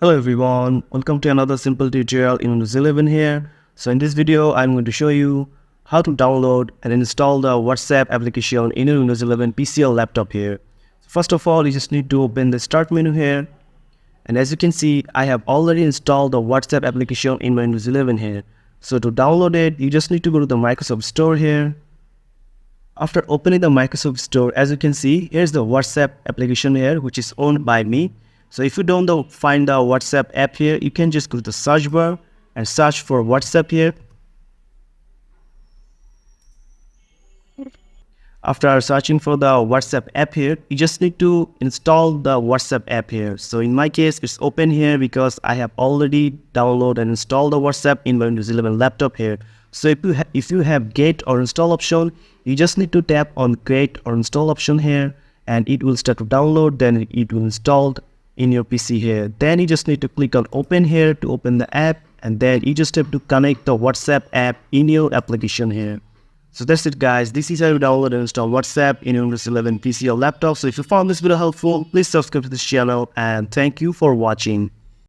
Hello everyone, welcome to another simple tutorial in Windows 11 here. So in this video, I'm going to show you how to download and install the WhatsApp application in your Windows 11 PC or laptop here. First of all, you just need to open the start menu here. And as you can see, I have already installed the WhatsApp application in my Windows 11 here. So to download it, you just need to go to the Microsoft Store here. After opening the Microsoft Store, as you can see, here's the WhatsApp application here, which is owned by me. So if you don't find the WhatsApp app here, you can just go to the search bar and search for WhatsApp here. After searching for the WhatsApp app here, you just need to install the WhatsApp app here. So in my case, it's open here because I have already downloaded and installed the WhatsApp in my Windows 11 laptop here. So if you have get or install option, you just need to tap on get or install option here, and it will start to download. Then it will install in your PC here. Then you just need to click on open here to open the app, and then you just have to connect the WhatsApp app in your application here. So that's it guys, this is how you download and install WhatsApp in your Windows 11 PC or laptop. So if you found this video helpful, please subscribe to this channel and thank you for watching.